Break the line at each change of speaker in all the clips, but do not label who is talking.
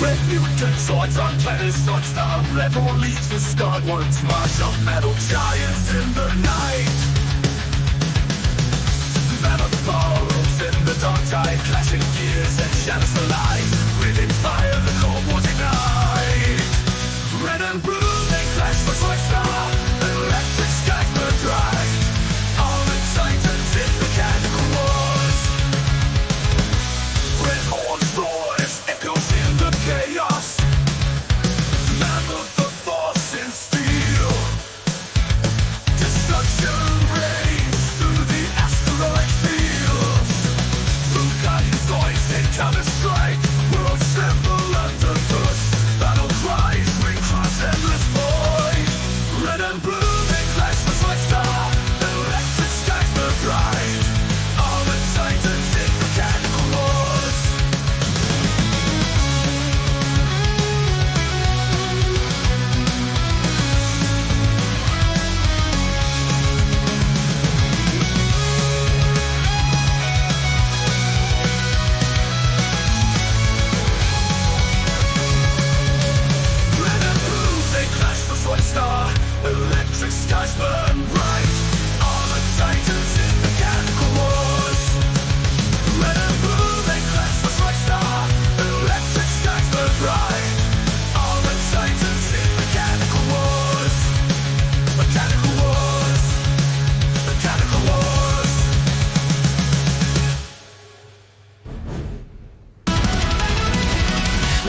Red mutant Zoids on planets, Zoidstar level leads the start. Once march of metal giants in the night. Mammoth falls in the dark tide, clashing gears and shatters the light. Breathing fire, the cold wars ignite. Red and blue, they clash for Zoidstar. Electric skies burn bright. All the titans in mechanical wars. With horns roars, echoes in the chaos. Mammoth the force in steel. Destruction reigns through the asteroid fields. Blue guardian Zoids, they counter-strike. Worlds tremble underfoot. Battle cries ring across endless void. Red and blue, they clash for Zoidstar. Electric skies burn bright. All the titans in mechanical wars. Red and blue, they clash for Zoidstar. Electric skies burn bright. All the titans in mechanical wars. Red and blue, they clash for Zoidstar. Electric skies burn bright. All the titans in mechanical wars. Mechanical wars. Mechanical wars.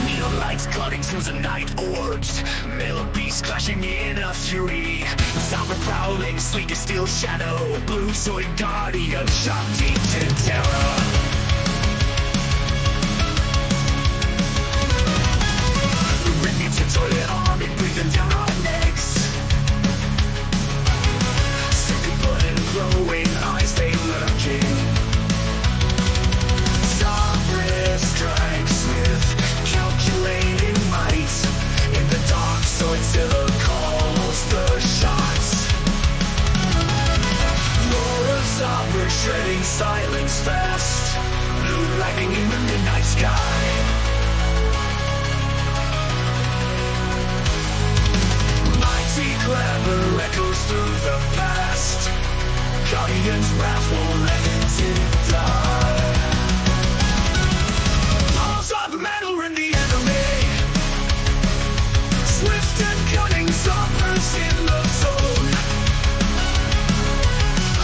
Neon lights cutting through the night orbs. Metal beasts clashing in a fury. Sabre prowling, sleek as steel shadow. Blue Zoid guardian, shot deep in terror. Red mutant Zoid army breathing down our necks. Sipping blood and glowing eyes, they lurking. Sabre strikes with calculating might. In the dark, Zoidzilla calls the shots. Roar of Zabre shredding silence fast. Blue lightning in the midnight sky. Mighty clamor echoes through the past. Guardian's wrath won't let it die. Balls of metal in the enemy. Swift and cunning Zabres in the zone.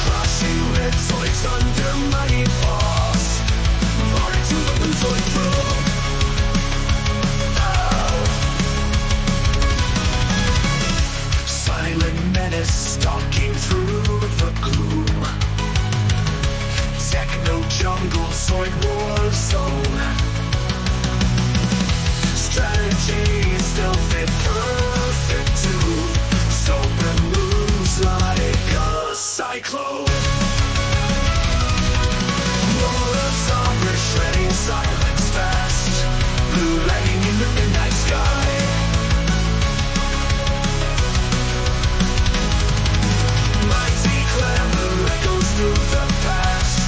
Crushing red Zoids under mighty paws. Far into the blue Zoid throne. Silent menace stalking through the gloom. Techno jungle Zoid war zone. Strategy stealth and perfect too. Sober moves like a cyclone. Roar of Sabre shredding silence fast. Blue lightning in the midnight sky. Mighty clamor echoes through the past.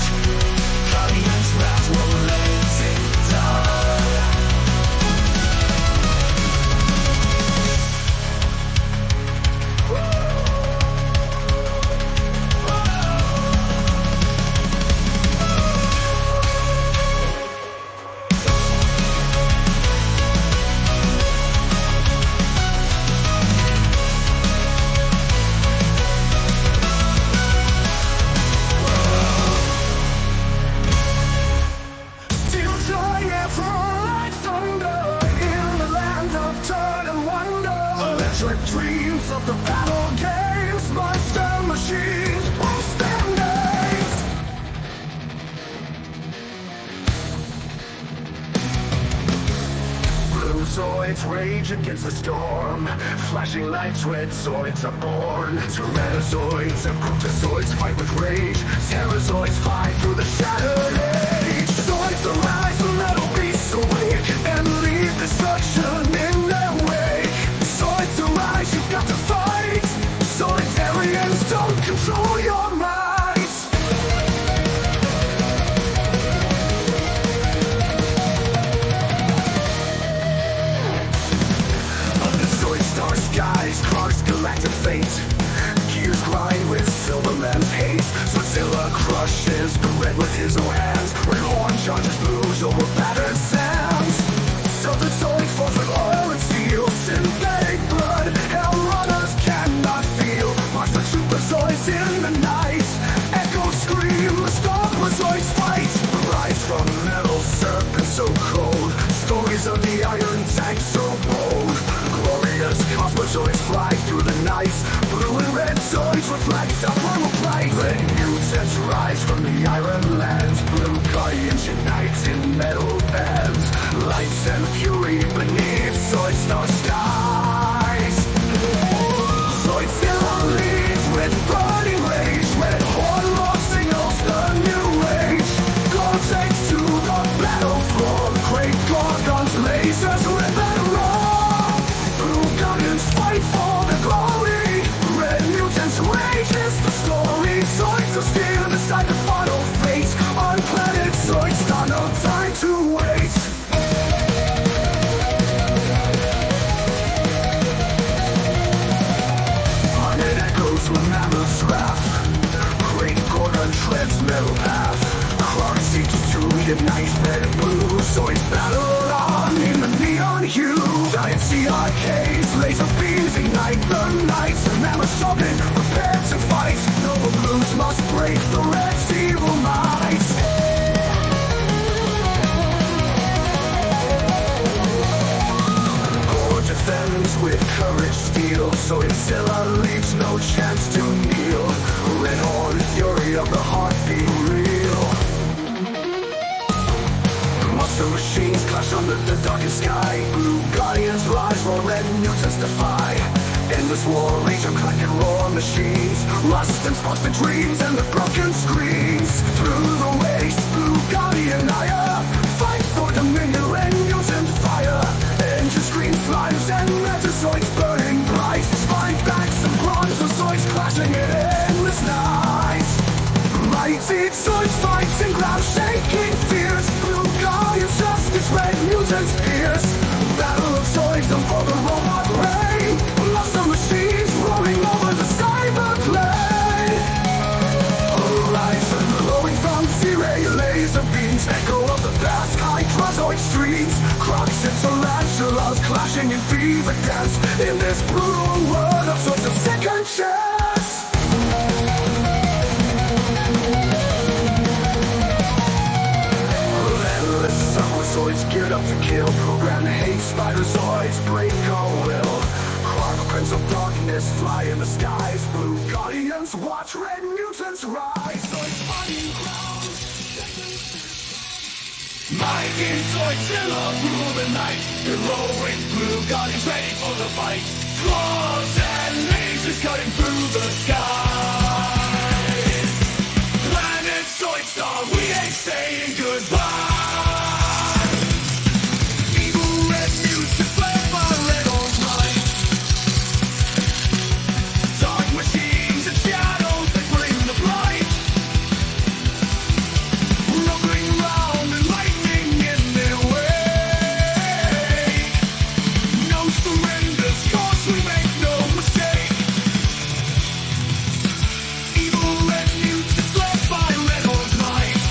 Guardian's wrath won't let it die. Still triumph like thunder in the land of turn and wonder. Electric dreams of the battle games, monster machines, post their names. Blue Zoids rage against the storm. Flashing lights, red Zoids are born. Tyrannozoids and Protozoids fight with rage. Terrorzoids fly through the shattered age. Zoids arise, the metal beasts awake and leave destruction in their wake. Zoids arise, you've got to fight. Zoidarians don't control your mind. bruised over battered sands. Subatomic force with oil and steel, synthetic blood, hell runners cannot feel. March the trooper Zoids in the night, echoes scream, the stalker Zoids fight. Rise from metal serpent so cold, stories of the iron tank so bold. Glorious cosmozoids fly through the night, blue and red Zoids reflect a purple light. Red mutants rise from the iron lands, blue guardians unite in metal bands. Lights and fury beneath Zoidstar skies. Zoids still leads with burning rage, red horn signals the new age. Gore takes to the battle floor, great gorgons, lasers rip and roar. Blue guardians fight for the glory, red mutants rage is the story. Zoids will stand beside the final fate, on planet Zoidstar, no time to wait. From mammoth's wrath, great Gorgon treads metal path. Clark seeks to unite red and blue, Zoids battle on in the neon hue. Giant CRKs, laser beams ignite the night. Mammoths sharpen, prepare to fight. Noble blues must break the red's evil might. Defends with courage steel, Zoidzilla leaves no chance to kneel. Red horn, fury of the heartbeat real. Monster machines clash under the darkest sky. Blue guardians rise while red mutants defy. Endless war, laser clack and roar machines. Lust and sparks the dreams and the broken screens. Through the waste, blue guardian ire, fight for dominion, red mutant fire. Engine screen flames and Zoids burning bright. Spine backs and bronze of Zoids clashing in endless night. Mighty Zoids fights in ground shaking fierce. Blue guardians justice, red mutants pierce. Battle of Zoids for the robot ray. Lost the machines roaring over the cyber plane. Horizon glowing from Z-ray laser beams. Echo of the past, Hydrozoid streams. Crocs and tarantulas clashing in fever dance. In this brutal world of sorts of second chance. Endless summer Zoids geared up to kill. Program hate, spider Zoids break our will. Clark prints of darkness fly in the skies. Blue guardians watch red mutants rise. Zoids fighting ground. Mighty Zoidzilla rule the night. Glowing blue guardians ready for the fight. Claws and lasers cutting through the sky. Planet Zoidstar, we ain't saying goodbye. Evil red mutants fled by red on right. Dark machines and shadows, they bring the blight. Rumbling round and lightning in their way. No surrenders, cause we make no mistake. Evil red mutants led by red horns might.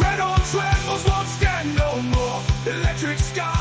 Red on trembles won't stand no more. Electric sky